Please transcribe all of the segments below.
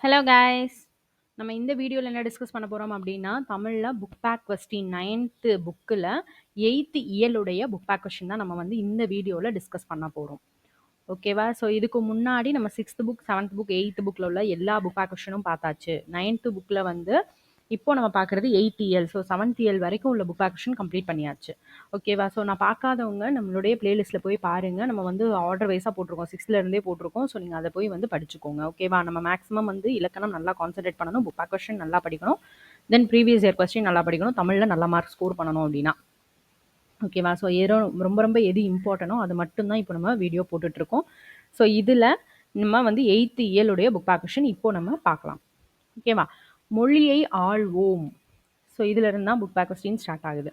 Hello guys. நம்ம இந்த வீடியோவில் என்ன டிஸ்கஸ் பண்ண போகிறோம் அப்படின்னா, தமிழில் புக் பேக் கொஸ்டின் 9th புக்கில் 8th இயலுடைய புக் பேக் கொஸ்டின் தான் நம்ம வந்து இந்த வீடியோவில் டிஸ்கஸ் பண்ண போகிறோம். ஓகேவா? ஸோ இதுக்கு முன்னாடி நம்ம 6th book 7th book 8th புக்கில் உள்ள எல்லா புக் பேக் கொஸ்டினும் பார்த்தாச்சு. 9th புக்கில் வந்து இப்போ நம்ம பார்க்குறது 8th இயல். ஸோ 7th இயல் வரைக்கும் உள்ள புக் பேக் கொஸ்டின் கம்ப்ளீட் பண்ணியாச்சு. ஓகேவா? ஸோ நான் பார்க்காதவங்க நம்மளுடைய பிளேலிஸ்ட்டில் போய் பாருங்கள். நம்ம வந்து ஆர்டர் வைஸாக போட்டிருக்கோம், 6th இருந்தே போட்டிருக்கோம். ஸோ நீங்கள் அதை போய் வந்து படிச்சுக்கோங்க. ஓகேவா? நம்ம மேக்ஸிமம் வந்து இலக்கணம் நல்லா கான்சென்ட்ரேட் பண்ணணும், புக் பேக் கொஸ்டின் நல்லா படிக்கணும், தென் ப்ரீவியஸ் இயர் கொஸ்டின் நல்லா படிக்கணும், தமிழில் நல்ல மார்க் ஸ்கோர் பண்ணணும் அப்படின்னா. ஓகேவா? ஸோ ரொம்ப ரொம்ப எது இம்பார்ட்டனோ அது மட்டும்தான் இப்போ நம்ம வீடியோ போட்டுட்ருக்கோம். ஸோ இதில் நம்ம வந்து 8th இயலுடைய புக் பேக் கொஸ்டின் இப்போ நம்ம பார்க்கலாம். ஓகேவா? மொழியை ஆள்வோம். ஸோ இதிலிருந்து தான் புக் பேக் கொஸ்டின் ஸ்டார்ட் ஆகுது.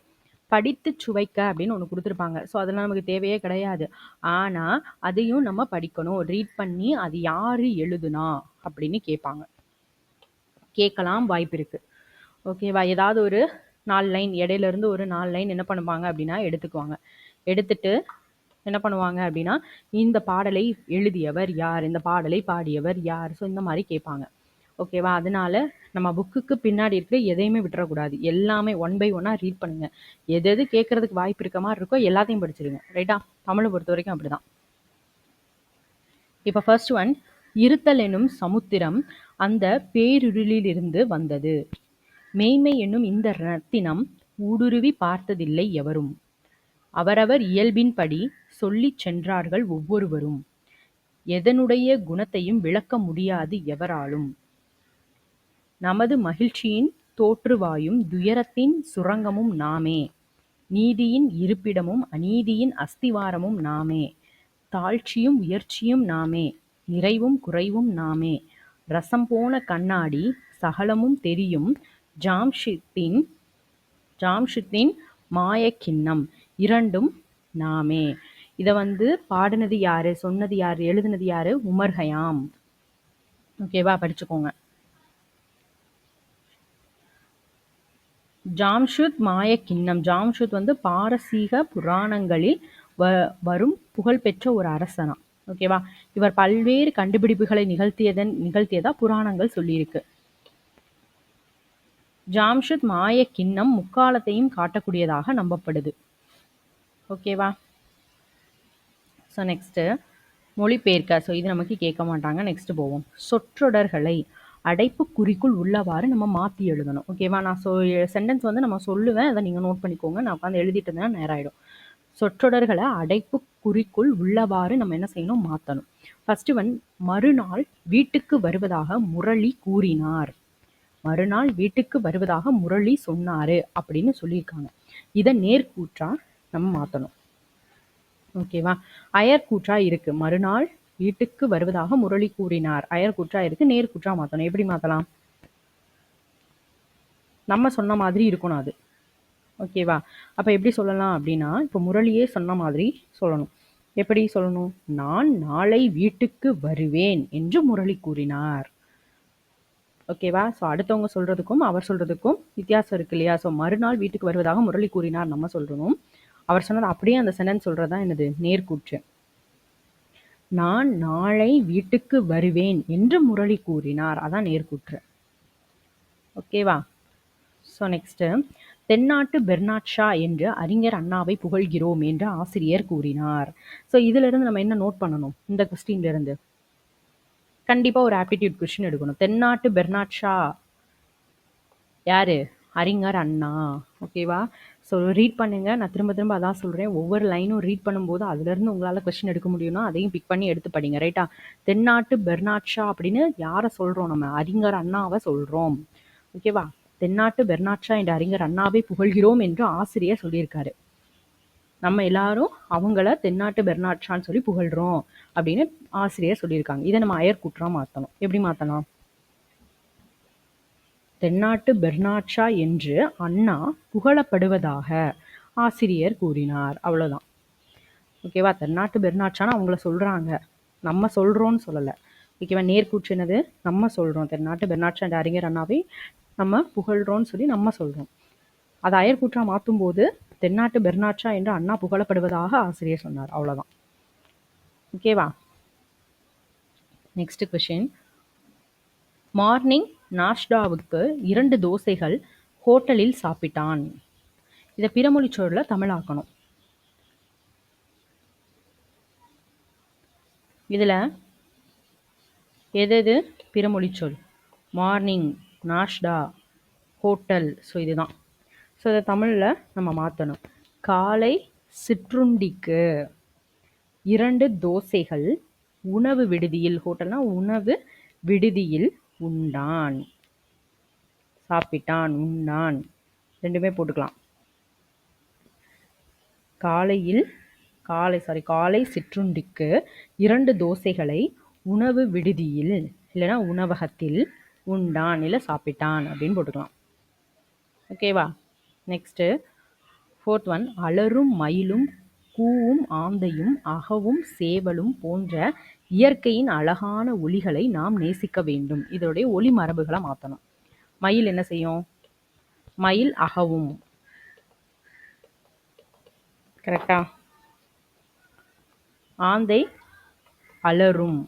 படித்து சுவைக்க அப்படின்னு ஒன்று கொடுத்துருப்பாங்க. ஸோ அதெல்லாம் நமக்கு தேவையே கிடையாது. ஆனால் அதையும் நம்ம படிக்கணும், ரீட் பண்ணி அது யார் எழுதுனா அப்படின்னு கேட்கலாம், வாய்ப்பு இருக்குது. ஓகேவா? ஏதாவது ஒரு 4 லைன் இடையிலேருந்து ஒரு 4 லைன் என்ன பண்ணுவாங்க அப்படின்னா எடுத்துக்குவாங்க. எடுத்துட்டு என்ன பண்ணுவாங்க அப்படின்னா, இந்த பாடலை எழுதியவர் யார், இந்த பாடலை பாடியவர் யார், ஸோ இந்த மாதிரி கேட்பாங்க. ஓகேவா? அதனால நம்ம புக்குக்கு பின்னாடி இருக்கிற எதையுமே விட்டுறக்கூடாது. எல்லாமே ஒன் பை ஒன்னாக ரீட் பண்ணுங்கள். எது எது கேட்கறதுக்கு வாய்ப்பு இருக்க மாதிரி இருக்கோ எல்லாத்தையும் படிச்சிருங்க. ரைட்டா? தமிழை பொறுத்த வரைக்கும் அப்படி தான். இப்போ ஃபர்ஸ்ட் ஒன், இருத்தல் என்னும் சமுத்திரம் அந்த பேருருளிலிருந்து வந்தது. மெய்மை என்னும் இந்த ரத்தினம் ஊடுருவி பார்த்ததில்லை எவரும். அவரவர் இயல்பின்படி சொல்லிச் சென்றார்கள் ஒவ்வொருவரும். எதனுடைய குணத்தையும் விளக்க முடியாது எவராலும். நமது மகிழ்ச்சியின் தோற்றுவாயும் துயரத்தின் சுரங்கமும் நாமே. நீதியின் இருப்பிடமும் அநீதியின் அஸ்திவாரமும் நாமே. தாழ்ச்சியும் உயர்ச்சியும் நாமே. நிறைவும் குறைவும் நாமே. ரசம் போன கண்ணாடி சகலமும் தெரியும் ஜாம்ஷித்தின் மாயக்கிண்ணம் இரண்டும் நாமே. இதை வந்து பாடினது யாரு, சொன்னது யாரு, எழுதுனது யாரு? உமர் கயாம். ஓகேவா? படிச்சுக்கோங்க. ஜாம்ஷுத் மாயக்கிண்ணம். ஜாம்ஷுத் வந்து பாரசீக புராணங்களில் வரும் புகழ்பெற்ற ஒரு அரசனா. ஓகேவா? இவர் பல்வேறு கண்டுபிடிப்புகளை நிகழ்த்தியதா புராணங்கள் சொல்லியிருக்கு. ஜாம்ஷுத் மாயக்கிண்ணம் முக்காலத்தையும் காட்டக்கூடியதாக நம்பப்படுது. ஓகேவா? ஸோ நெக்ஸ்ட்டு மொழிபெயர்க்க. ஸோ இது நமக்கு கேட்க மாட்டாங்க. நெக்ஸ்ட் போவோம். சொற்றொடர்களை அடைப்பு குறிக்குள் உள்ளவாறு நம்ம மாற்றி எழுதணும். ஓகேவா? நான் சென்டென்ஸ் வந்து நம்ம சொல்லுவேன், அதை நீங்கள் நோட் பண்ணிக்கோங்க. நான் உட்காந்து எழுதிட்டு இருந்தேன்னா நேரம் ஆகிடும். சொற்றொடர்களை அடைப்பு குறிக்குள் உள்ளவாறு நம்ம என்ன செய்யணும்? மாற்றணும். ஃபர்ஸ்ட் ஒன், மறுநாள் வீட்டுக்கு வருவதாக முரளி கூறினார். மறுநாள் வீட்டுக்கு வருவதாக முரளி சொன்னாரு அப்படின்னு சொல்லியிருக்காங்க. இதை நேர்கூற்றா நம்ம மாற்றணும். ஓகேவா? அயர்கூற்றா இருக்கு. மறுநாள் வீட்டுக்கு வருவதாக முரளி கூறினார், அயர்கூற்றா இருக்கு. நேர்கூற்றா மாற்றணும். எப்படி மாற்றலாம்? நம்ம சொன்ன மாதிரி இருக்கணும் அது. ஓகேவா? அப்போ எப்படி சொல்லலாம் அப்படின்னா, இப்போ முரளியே சொன்ன மாதிரி சொல்லணும். எப்படி சொல்லணும்? நான் நாளை வீட்டுக்கு வருவேன் என்று முரளி கூறினார். ஓகேவா? ஸோ அடுத்தவங்க சொல்றதுக்கும் அவர் சொல்றதுக்கும் வித்தியாசம் இருக்கு இல்லையா? ஸோ மறுநாள் வீட்டுக்கு வருவதாக முரளி கூறினார் நம்ம சொல்லணும். அவர் சொன்னது அப்படியே அந்த சென்டென்ஸ் சொல்றதா என்னது? நேர்கூற்று. நான் நாளை வீட்டுக்கு வருவேன் என்று முரளி கூறினார், அதான் நேர்கூற்று. ஓகேவா? ஸோ நெக்ஸ்ட்டு, தென்னாட்டு பெர்னாட் ஷா என்று அறிஞர் அண்ணாவை புகழ்கிறோம் என்று ஆசிரியர் கூறினார். ஸோ இதிலிருந்து நம்ம என்ன நோட் பண்ணணும்? இந்த கொஸ்டின்ல இருந்து கண்டிப்பாக ஒரு ஆப்டிடியூட் கொஸ்டின் எடுக்கணும். தென்னாட்டு பெர்னாட் ஷா யாரு? அறிஞர் அண்ணா. ஓகேவா? ஸோ ரீட் பண்ணுங்க. நான் திரும்ப திரும்ப அதான் சொல்கிறேன். ஒவ்வொரு லைனும் ரீட் பண்ணும்போது அதுலேருந்து உங்களால் கொஸ்டின் எடுக்க முடியும்னா அதையும் பிக் பண்ணி எடுத்து படிங்க. ரைட்டா? தென்னாட்டு பெர்னாட் ஷா அப்படின்னு யாரை சொல்கிறோம்? நம்ம அறிஞர் அண்ணாவை சொல்கிறோம். ஓகேவா? தென்னாட்டு பெர்னாட் ஷா என்ற அறிஞர் அண்ணாவை புகழ்கிறோம் என்று ஆசிரியர் சொல்லியிருக்காரு. நம்ம எல்லாரும் அவங்கள தென்னாட்டு பெர்னாட் ஷான்னு சொல்லி புகழ்கிறோம் அப்படின்னு ஆசிரியர் சொல்லியிருக்காங்க. இதை நம்ம அயர்கூற்றா மாற்றணும். எப்படி மாற்றலாம்? தென்னாட்டு பெர்னாட் ஷா என்று அண்ணா புகழப்படுவதாக ஆசிரியர் கூறினார். அவ்வளோதான். ஓகேவா? தென்னாட்டு பெர்னாட் ஷான்னு அவங்கள சொல்கிறாங்க, நம்ம சொல்கிறோன்னு சொல்லலை. ஓகேவா? நேர்கூற்று என்னது? நம்ம சொல்கிறோம். தென்னாட்டு பெர்னாட் ஷா என்ற அறிஞர் அண்ணாவை நம்ம புகழ்கிறோன்னு சொல்லி நம்ம சொல்கிறோம். அதை அயர்கூற்றா மாற்றும் போது தென்னாட்டு பெர்னாட் ஷா என்று அண்ணா புகழப்படுவதாக ஆசிரியர் சொன்னார். அவ்வளோதான். ஓகேவா? நெக்ஸ்ட் கொஸ்டின், மார்னிங் நாஷ்டாவுக்கு 2 தோசைகள் ஹோட்டலில் சாப்பிட்டான். இதை பிறமொழிச் சொல்ல தமிழாக்கணும். இதில் எது பிறமொழிச் சொல்? மார்னிங், நாஷ்டா, ஹோட்டல். ஸோ இதுதான். ஸோ இதை தமிழில் நம்ம மாற்றணும். காலை சிற்றுண்டிக்கு 2 தோசைகள் உணவு விடுதியில், ஹோட்டல்னா உணவு விடுதியில் உண்டான். சாப்பிட்டான், உண்டான், ரெண்டுமே போட்டுக்கலாம். காலை சிற்றுண்டிக்கு 2 தோசைகளை உணவு விடுதியில் இல்லைன்னா உணவகத்தில் உண்டான் இல்லை சாப்பிட்டான் அப்படின்னு போட்டுக்கலாம். ஓகேவா? நெக்ஸ்ட்டு 4th ஒன், அலரும் மயிலும் கூவும் ஆந்தையும் அகவும் சேவலும் போன்ற இயற்கையின் அழகான ஒலிகளை நாம் நேசிக்க வேண்டும். இதோடைய ஒலி மரபுகளை மாற்றணும். மயில் என்ன செய்யும்? மயில் அகவும். கரெக்டா? ஆந்தை அலரும்.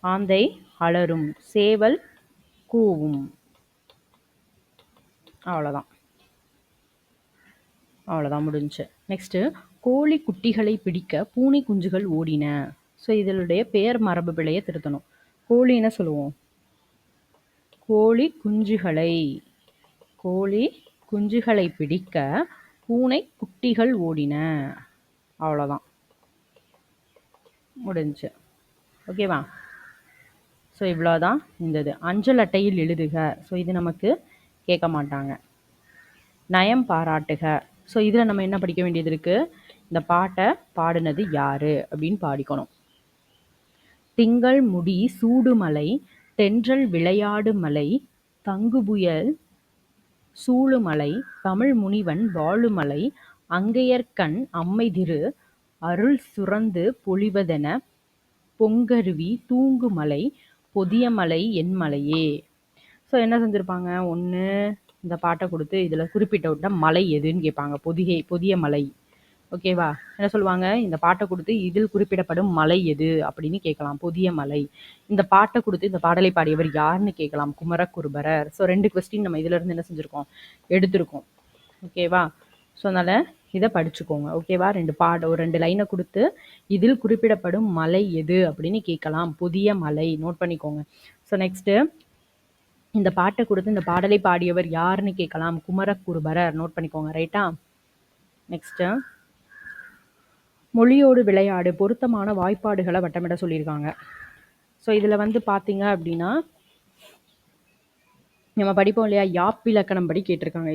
ஆந்தை அலரும். சேவல் கூவும். அவ்வளோதான் முடிஞ்சு. நெக்ஸ்ட்டு, கோழி குட்டிகளை பிடிக்க பூனை குஞ்சுகள் ஓடின. ஸோ இதனுடைய பெயர் மரபு பிழையை திருத்தணும். கோழி என்ன சொல்லுவோம்? கோழி குஞ்சுகளை பிடிக்க பூனை குட்டிகள் ஓடின. அவ்வளோதான் முடிஞ்சு. ஓகேவா? ஸோ இவ்வளோதான் இந்த அஞ்சல் அட்டையில் எழுதுக. ஸோ இது நமக்கு கேட்க மாட்டாங்க. நயம் பாராட்டுக. ஸோ இதில் நம்ம என்ன படிக்க வேண்டியது இருக்குது? இந்த பாட்டை பாடினது யார் அப்படின்னு பாடிக்கணும். திங்கள் முடி சூடுமலை, தென்றல் விளையாடு மலை, தங்குபுயல் சூழுமலை, தமிழ் முனிவன் வாழுமலை, அங்கையர்கண் அம்மைதிரு அருள் சுரந்து பொழிவதென பொங்கருவி தூங்குமலை, பொதியமலை என் மலையே. ஸோ என்ன செஞ்சுருப்பாங்க? ஒன்று இந்த பாட்டை கொடுத்து இதில் குறிப்பிட்ட விட்ட மலை எதுன்னு கேட்பாங்க. பொதிய மலை. ஓகேவா? என்ன சொல்லுவாங்க? இந்த பாட்டை கொடுத்து இதில் குறிப்பிடப்படும் மலை எது அப்படின்னு கேட்கலாம். பொதிய மலை. இந்த பாட்டை கொடுத்து இந்த பாடலை பாடியவர் யாருன்னு கேட்கலாம். குமரகுருபரர். ஸோ 2 கொஸ்டின் நம்ம இதிலிருந்து என்ன செஞ்சுருக்கோம்? எடுத்திருக்கோம். ஓகேவா? ஸோ அதனால் இதை படிச்சுக்கோங்க. ஓகேவா? ஒரு 2 லைனை கொடுத்து இதில் குறிப்பிடப்படும் மலை எது அப்படின்னு கேட்கலாம். புதிய மலை. நோட் பண்ணிக்கோங்க. ஸோ நெக்ஸ்ட்டு, இந்த பாட்டை கொடுத்து இந்த பாடலை பாடியவர் யாருன்னு கேட்கலாம். குமரகுருபரர். நோட் பண்ணிக்கோங்க. ரைட்டா? நெக்ஸ்ட்டு, மொழியோடு விளையாடு. பொருத்தமான வாய்ப்பாடுகளை வட்டமிட சொல்லியிருக்காங்க. ஸோ இதில் பார்த்தீங்க அப்படின்னா நம்ம படிப்போம் இல்லையா? யாப்பிலக்கணம் படி கேட்டிருக்காங்க.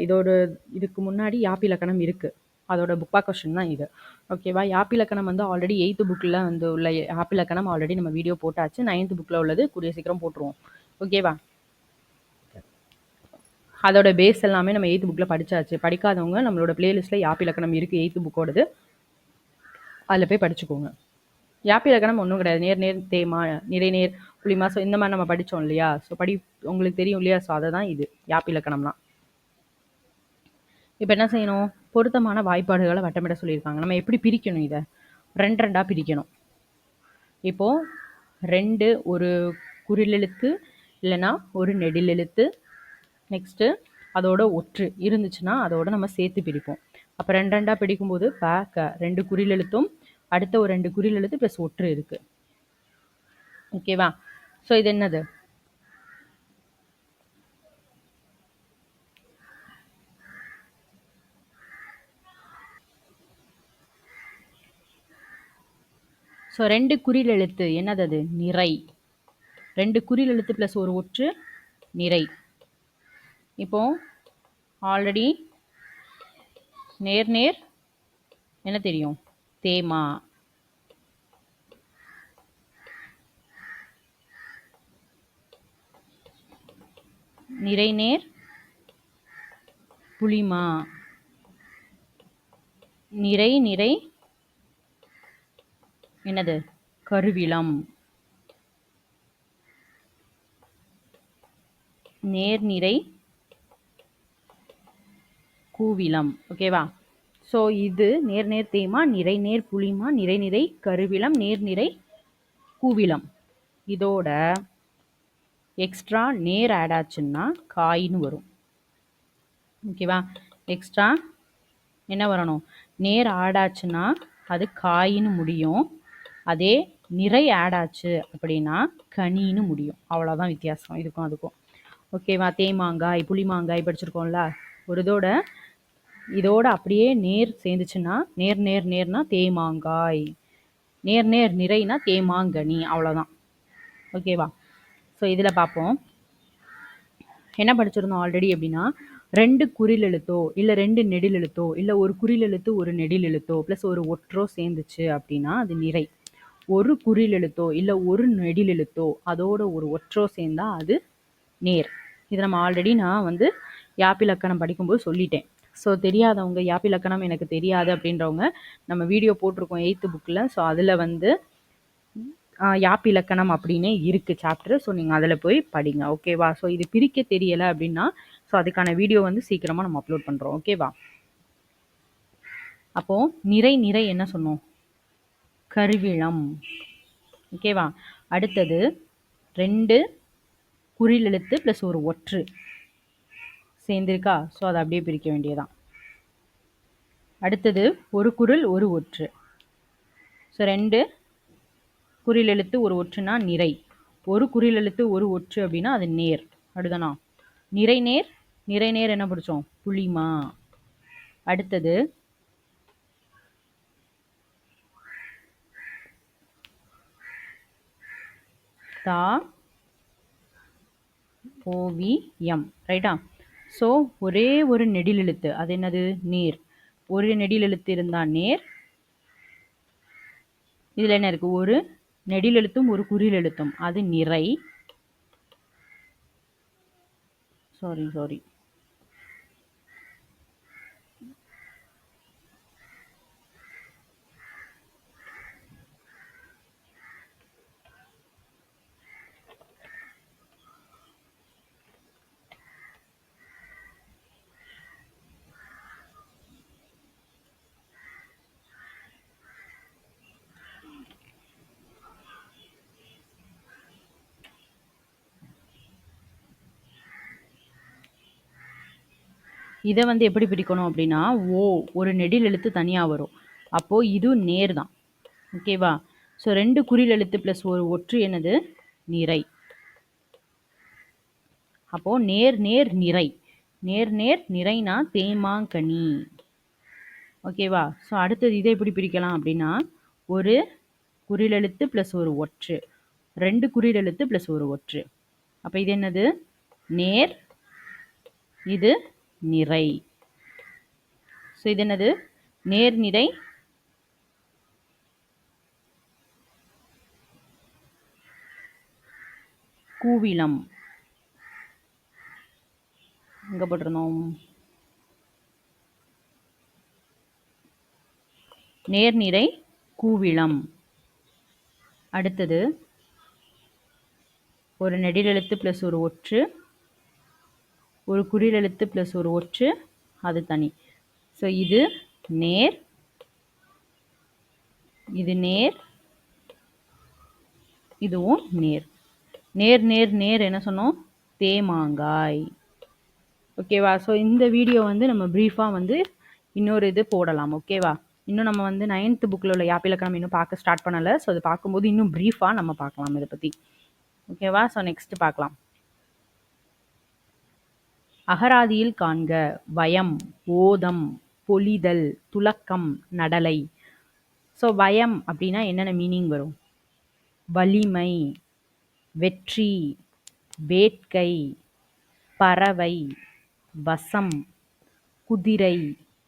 இதுக்கு முன்னாடி யாப்பிலக்கணம் இருக்குது. அதோட புக் பேக் கொஸ்டின் தான் இது. ஓகேவா? யாப்பிலக்கணம் ஆல்ரெடி 8th புக்கில் உள்ள யாப்பிலக்கணம் ஆல்ரெடி நம்ம வீடியோ போட்டாச்சு. 9th புக்கில் உள்ளது கூடிய சீக்கிரம் போட்டுருவோம். ஓகேவா? அதோட பேஸ் எல்லாமே நம்ம 8th புக்கில் படித்தாச்சு. படிக்காதவங்க நம்மளோட பிளேலிஸ்ட்டில் யாப்பிலக்கணம் இருக்குது 8th புக்கோடது. அதில் போய் படிச்சுக்கோங்க. யாப்பிலக்கணம் ஒன்றும் கிடையாது. நேர் தேமா, நிறைநேர், புளிமா. ஸோ இந்த மாதிரி நம்ம படித்தோம் இல்லையா? ஸோ உங்களுக்கு தெரியும் இல்லையா? ஸோ அதை தான் இது யாப்பிலக்கணம்லாம். இப்போ என்ன செய்யணும்? பொருத்தமான வாய்ப்பாடுகளை வட்டமிட சொல்லியிருக்காங்க. நம்ம எப்படி பிரிக்கணும்? இதை 2 பிரிக்கணும். இப்போது 2 ஒரு குறிலெழுத்து இல்லைன்னா ஒரு நெடிலெழுத்து, நெக்ஸ்ட்டு அதோட ஒற்று இருந்துச்சுன்னா அதோட நம்ம சேர்த்து பிரிப்போம். அப்போ 2 பிடிக்கும்போது 2 குறிலெழுத்தும் அடுத்த ஒரு 2 குறிலெழுத்து ப்ளஸ் ஒற்று இருக்குது. ஓகேவா? ஸோ இது என்னது? ஸோ 2 குறில் எழுத்து என்னது? அது நிறை. 2 குறில் எழுத்து ப்ளஸ் ஒரு ஒற்று நிறை. இப்போ ஆல்ரெடி நேர் என்ன தெரியும்? தேமா. நிறை நேர் புளிமா. நிறை என்னது? கருவிளம். நேர்நிறை கூவிளம். ஓகேவா? ஸோ இது நேர் நேர் தேமா, நிறை நேர் புளிமா, நிறை நிறை கருவிலம், நேர் நிறை கூவிலம். இதோட எக்ஸ்ட்ரா நேர் ஆட் ஆச்சுன்னா காயின்னு வரும். ஓகேவா? எக்ஸ்ட்ரா என்ன வரணும்? நேர் ஆட் ஆச்சுன்னா அது காயின்னு முடியும். அதே நிறை ஆட் ஆச்சு அப்படின்னா கனின்னு முடியும். அவ்வளோதான் வித்தியாசம் இதுக்கும் அதுக்கும். ஓகேவா? தேமாங்காய், புளிமாங்காய் படிச்சிருக்கோம்ல. ஒரு இதோட அப்படியே நேர் சேர்ந்துச்சுன்னா நேர் நேர் நேர்னா தேமாங்காய், நேர் நேர் நிறைனா தேமாங்கனி. அவ்வளோதான். ஓகேவா? ஸோ இதில் பார்ப்போம். என்ன படிச்சிருந்தோம் ஆல்ரெடி அப்படின்னா, 2 குறில் எழுத்தோ இல்லை 2 நெடில் எழுத்தோ இல்லை ஒரு குறில் எழுத்து ஒரு நெடில் எழுத்தோ ப்ளஸ் ஒரு ஒற்றோ சேர்ந்துச்சு அப்படின்னா அது நிறை. ஒரு குறில் எழுத்தோ இல்லை ஒரு நெடில் எழுத்தோ அதோட ஒரு ஒற்றோ சேர்ந்தா அது நேர். இதை நம்ம ஆல்ரெடி நான் வந்து யாப்பிலக்கணம் படிக்கும்போது சொல்லிட்டேன். ஸோ தெரியாதவங்க, யாப்பிலக்கணம் எனக்கு தெரியாது அப்படின்றவங்க, நம்ம வீடியோ போட்டிருக்கோம் 8th புக்கில். ஸோ அதில் வந்து யாப்பிலக்கணம் அப்படின்னே இருக்குது சாப்டர். ஸோ நீங்கள் அதில் போய் படிங்க. ஓகேவா? ஸோ இது பிரிக்க தெரியலை அப்படின்னா ஸோ அதுக்கான வீடியோ வந்து சீக்கிரமாக நம்ம அப்லோட் பண்ணுறோம். ஓகேவா? அப்போது நிறை நிறை என்ன சொன்னோம்? கருவிளம். ஓகேவா? அடுத்தது 2 குறில் எழுத்து ப்ளஸ் ஒரு ஒற்று சேர்ந்துருக்கா? ஸோ அதை அப்படியே பிரிக்க வேண்டியதான். அடுத்தது ஒரு குரில் ஒரு ஒற்று. ஸோ 2 குறில் எழுத்து ஒரு ஒற்றுனா நிறை. ஒரு குறில் எழுத்து ஒரு ஒற்று அப்படின்னா அது நேர். அடுத்தனா நிறை நேர். நிறை நேர் என்ன படித்தோம்? புளிமா. அடுத்தது தா ஓவியம். ரைட்டா? ஸோ ஒரே ஒரு நெடில் எழுத்து, அது என்னது? நேர். ஒரு நெடில் எழுத்து இருந்தால் நேர். இதில் என்ன இருக்குது? ஒரு நெடில் எழுத்தும் ஒரு குறில் எழுத்தும், அது நிறை. சாரி இதை வந்து எப்படி பிரிக்கணும் அப்படின்னா, ஒரு நெடில் எழுத்து தனியாக வரும். அப்போது இது நேர் தான். ஓகேவா? ஸோ 2 குறில் எழுத்து ப்ளஸ் ஒரு ஒற்று என்னது? நிறை. அப்போது நேர் நேர் நிறை. நேர் நேர் நிறைனா தேமாங்கனி. ஓகேவா? ஸோ அடுத்தது இதை எப்படி பிரிக்கலாம் அப்படின்னா, ஒரு குறில் எழுத்து ப்ளஸ் ஒரு ஒற்று, 2 குறில் எழுத்து ப்ளஸ் ஒரு ஒற்று. அப்போ இது என்னது? நேர். இது நிறை. ஸோ இது என்னது? நேர் நிறை கூவிலம். எங்கே போட்டிருந்தோம்? நேர்நிறை கூவிளம். அடுத்தது ஒரு நெடில் எழுத்து ப்ளஸ் ஒரு ஒற்று, ஒரு குறில் எழுத்து ப்ளஸ் ஒரு ஒற்று, அது தனி. ஸோ இது நேர். இது நேர். இதுவும் நேர். நேர் நேர் நேர் என்ன சொன்னோம்? தேமாங்காய். ஓகேவா? ஸோ இந்த வீடியோ வந்து நம்ம ப்ரீஃபாக வந்து இன்னொரு இது போடலாம். ஓகேவா? இன்னும் நம்ம வந்து 9th புக்கில் உள்ள யாப்பிலக்கணம் இன்னும் பார்க்க ஸ்டார்ட் பண்ணலை. ஸோ அது பார்க்கும்போது இன்னும் ப்ரீஃபாக நம்ம பார்க்கலாம் இதை பற்றி. ஓகேவா? ஸோ நெக்ஸ்ட் பார்க்கலாம். அகராதியில் காண்க. வயம், ஓதம், பொலிதல், துலக்கம், நடலை. ஸோ வயம் அப்படின்னா என்னென்ன மீனிங் வரும்? வலிமை, வெற்றி, வேட்கை, பறவை, வசம், குதிரை,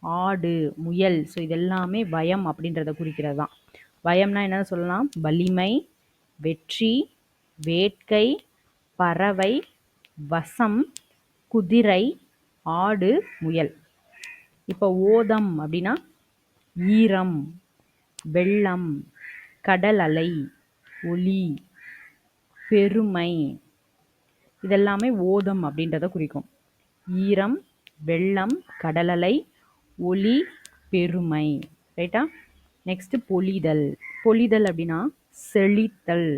ஆடு, முயல். ஸோ இதெல்லாமே வயம் அப்படின்றத குறிக்கிறது தான். வயம்னா என்னன்னு சொல்லலாம்? வலிமை, வெற்றி, வேட்கை, பறவை, வசம், குதிரை, ஆடு, முயல். இப்போ ஓதம் அப்படின்னா ஈரம், வெள்ளம், கடல் அலை, ஒளி, பெருமை. இதெல்லாமே ஓதம் அப்படின்றத குறிக்கும். ஈரம், வெள்ளம், கடலலை, ஒளி, பெருமை. ரைட்டா? நெக்ஸ்ட் பொலிதல். பொலிதல் அப்படின்னா செழித்தல்,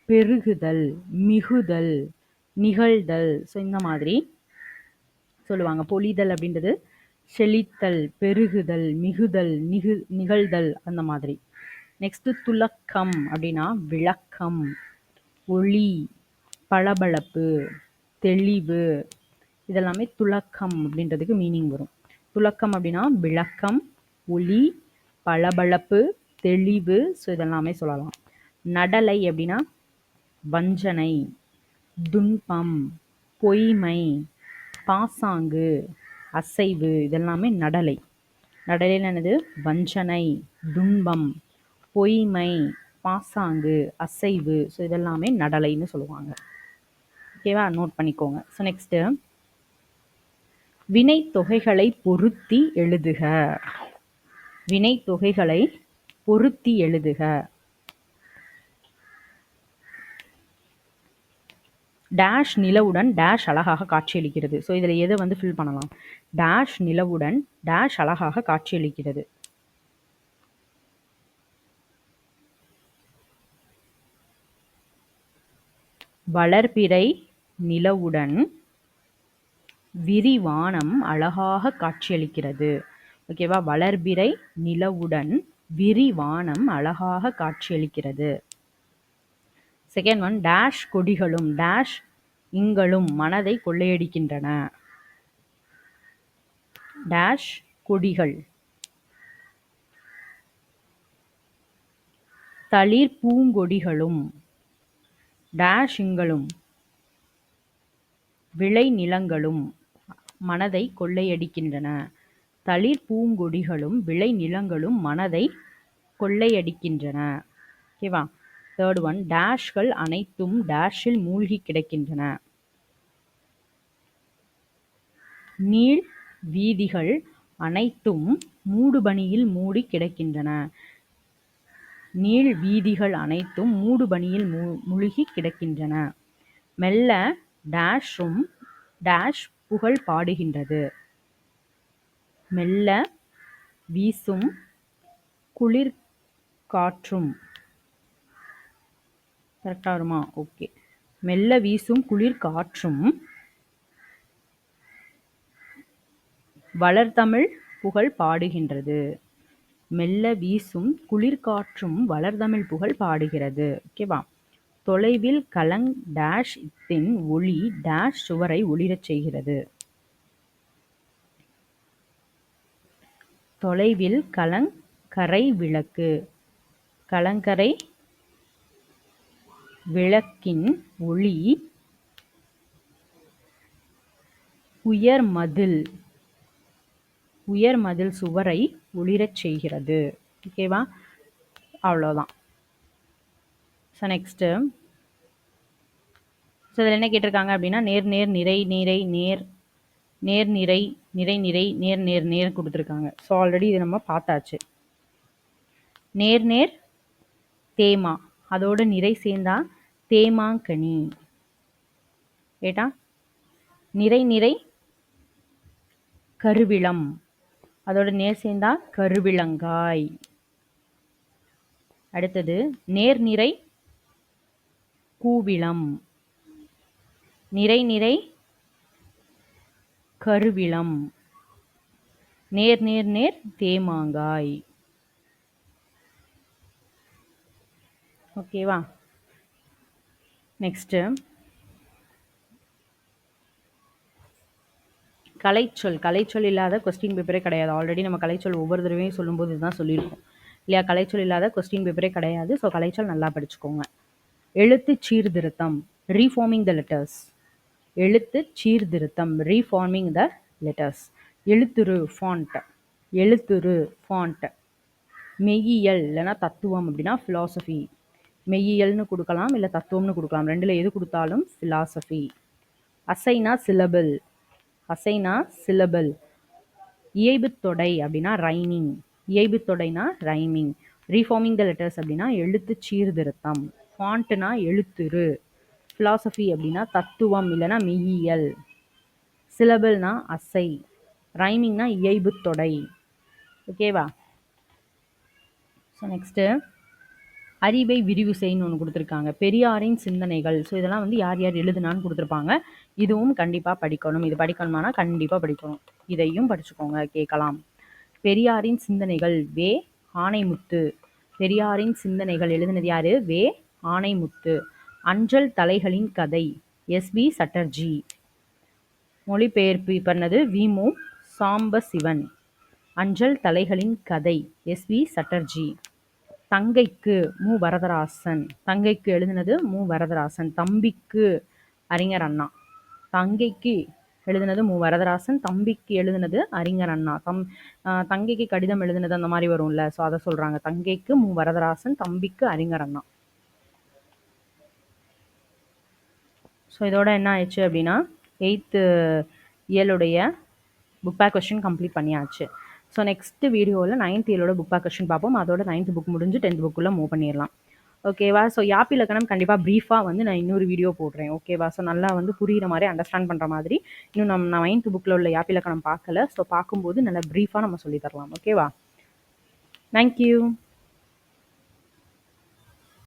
பெருகுதல், மிகுதல், நிகழ்தல். ஸோ இந்த மாதிரி சொல்லுவாங்க. பொலிதல் அப்படின்றது செழித்தல், பெருகுதல், மிகுதல், நிகழ்தல் அந்த மாதிரி. நெக்ஸ்ட் துலக்கம் அப்படின்னா விளக்கம், ஒளி, பளபளப்பு, தெளிவு. இதெல்லாமே துலக்கம் அப்படின்றதுக்கு மீனிங் வரும். துலக்கம் அப்படின்னா விளக்கம், ஒளி, பளபளப்பு, தெளிவு. ஸோ இதெல்லாமே சொல்லலாம். நடலை அப்படின்னா வஞ்சனை, துன்பம், பொய்மை, பாசாங்கு, அசைவு. இதெல்லாமே நடலை. நடலைன்னு என்னது? வஞ்சனை, துன்பம், பொய்மை, பாசாங்கு, அசைவு. ஸோ இதெல்லாமே நடலைன்னு சொல்லுவாங்க. ஓகேவா? நோட் பண்ணிக்கோங்க. ஸோ நெக்ஸ்ட்டு வினை தொகைகளை பொருத்தி எழுதுக. வினை தொகைகளை பொருத்தி எழுதுக. டேஷ் நிலவுடன் டேஷ் அழகாக காட்சியளிக்கிறது. ஸோ இதில் எதை வந்து ஃபில் பண்ணலாம்? டேஷ் நிலவுடன் டேஷ் அழகாக காட்சியளிக்கிறது. வளர்பிறை நிலவுடன் விரிவானம் அழகாக காட்சியளிக்கிறது. ஓகேவா? வளர்பிறை நிலவுடன் விரிவானம் அழகாக காட்சியளிக்கிறது. செகண்ட் ஒன், டேஷ் கொடிகளும் டேஷ் இங்களும் மனதை கொள்ளையடிக்கின்றன. டேஷ் கொடிகள். தளிர் பூங்கொடிகளும் டேஷ் இங்களும் விளை நிலங்களும் மனதை கொள்ளையடிக்கின்றன. தளிர் பூங்கொடிகளும் விளை நிலங்களும் மனதை கொள்ளையடிக்கின்றன. ஓகேவா? தேர்ட் ஒன், டேஷ்கள் அனைத்தும் டேஷில் மூழ்கி கிடக்கின்றன. நீள் வீதிகள் அனைத்தும் மூடுபனியில் மூடி கிடக்கின்றன. நீள் வீதிகள் அனைத்தும் மூடுபனியில் மூழ்கி கிடக்கின்றன. மெல்ல டேஷும் டேஷ் புகழ் பாடுகின்றது. மெல்ல வீசும் குளிர் காற்றும். கரெக்டாக வருமா? ஓகே. மெல்ல வீசும் குளிர் காற்றும் வளர்தமிழ் புகழ் பாடுகின்றது. மெல்ல வீசும் குளிர்காற்றும் வளர்தமிழ் புகழ் பாடுகிறது. ஓகேவா? தொலைவில் கலங் டேஷ் இத்தின் ஒளி டேஷ் சுவரை ஒளிரச் செய்கிறது. தொலைவில் கலங்கரை விளக்கு. கலங்கரை விளக்கின் ஒளி உயர்மதில் சுவரை ஒளிரச் செய்கிறது. ஓகேவா? அவ்வளோதான். ஸோ நெக்ஸ்ட்டு ஸோ இதில் என்ன கேட்டிருக்காங்க அப்படின்னா நேர் நேர் நிறை நிறை நேர் நேர் நிறை நிறை நிறை நேர் நேர் நேர் கொடுத்துருக்காங்க. ஸோ ஆல்ரெடி இது நம்ம பார்த்தாச்சு. நேர் நேர் தேமா, அதோட நிறை சேர்ந்தா தேமாங்கனி. ஏட்டா? நிறை நிறை கருவிளம், அதோட நேர் சேர்ந்தா கருவிளங்காய். அடுத்தது நேர் நிறை கூவிளம், நிறை நிறை கருவிளம், நேர் நேர் நேர் தேமாங்காய். ஓகேவா? நெக்ஸ்ட்டு கலைச்சொல். கலைச்சொல் இல்லாத கொஸ்டின் பேப்பரே கிடையாது. ஆல்ரெடி நம்ம கலைச்சொல் ஒவ்வொரு தடவையும் சொல்லும்போது இதுதான் சொல்லியிருக்கோம் இல்லையா? கலைச்சொல் இல்லாத கொஸ்டின் பேப்பரே கிடையாது. ஸோ கலைச்சொல் நல்லா படிச்சுக்கோங்க. எழுத்து சீர்திருத்தம், ரீஃபார்மிங் த லெட்டர்ஸ். எழுத்து சீர்திருத்தம், ரீஃபார்மிங் த லெட்டர்ஸ். எழுத்துரு ஃபாண்ட், எழுத்துரு ஃபாண்ட். மெய்யியல் இல்லைனா தத்துவம் அப்படின்னா ஃபிலாசபி. மெய்யியல்னு கொடுக்கலாம், இல்லை தத்துவம்னு கொடுக்கலாம். ரெண்டில் எது கொடுத்தாலும் ஃபிலாசபி. அசைனா சிலபிள், அசைனா சிலபிள். இயைபுத்தொடை அப்படின்னா ரைமிங், இயைபுத்தொடைனா ரைமிங். ரீஃபார்மிங் த லெட்டர்ஸ் அப்படின்னா எழுத்து சீர்திருத்தம். ஃபாண்ட்னா எழுத்துரு. ஃபிலாசபி அப்படின்னா தத்துவம் இல்லைனா மெய்யியல். சிலபிள்னா அசை. ரைமிங்னா இயைபுத்தொடை. ஓகேவா? ஸோ நெக்ஸ்ட்டு அறிவை விரிவு செய்ன்னு ஒன்று கொடுத்துருக்காங்க. பெரியாரின் சிந்தனைகள். ஸோ இதெல்லாம் வந்து யார் யார் எழுதுனான்னு கொடுத்துருப்பாங்க. இதுவும் கண்டிப்பாக படிக்கணும். இது படிக்கணுமானா கண்டிப்பாக படிக்கணும். இதையும் படிச்சுக்கோங்க, கேட்கலாம். பெரியாரின் சிந்தனைகள் வே. ஆணைமுத்து. பெரியாரின் சிந்தனைகள் எழுதினது யாரு? வே. ஆணைமுத்து. அஞ்சல் தலைகளின் கதை எஸ்.வி. சட்டர்ஜி. மொழிபெயர்ப்பு பண்ணது வி.மு. சாம்பசிவன். அஞ்சல் தலைகளின் கதை எஸ்.வி. சட்டர்ஜி. தங்கைக்கு மு. வரதராசன். தங்கைக்கு எழுதினது மு. வரதராசன். தம்பிக்கு அறிஞர் அண்ணா. தங்கைக்கு எழுதினது மு. வரதராசன். தம்பிக்கு எழுதினது அறிஞர் அண்ணா. தங்கைக்கு கடிதம் எழுதினது அந்த மாதிரி வரும்ல, ஸோ அதை சொல்றாங்க. தங்கைக்கு மு. வரதராசன், தம்பிக்கு அறிஞர் அண்ணா. ஸோ இதோட என்ன ஆயிடுச்சு அப்படின்னா 8th இயலுடைய புக் பேக் கொஸ்டின் கம்ப்ளீட் பண்ணியாச்சு. ஸோ நெக்ஸ்ட் வீடியோவில் 9th இயலோட புக் பேக் கொஸ்டின் பார்ப்போம். அதோட 9th புக் முடிஞ்சு 10th புக்குள்ளே மூவ் பண்ணிடலாம். ஓகேவா? ஸோ யாப்பிலக்கணம் கண்டிப்பாக ப்ரீஃபாக வந்து நான் இன்னொரு வீடியோ போடுறேன். ஓகேவா? ஸோ நல்லா வந்து புரிகிற மாதிரி அண்டர்ஸ்டாண்ட் பண்ணுற மாதிரி இன்னும் நான் 9th புக்கில் உள்ள யாப்பிலக்கணம் பார்க்கல. ஸோ பார்க்கும்போது நல்லா ப்ரீஃபாக நம்ம சொல்லி தரலாம். ஓகேவா? தேங்க்யூ.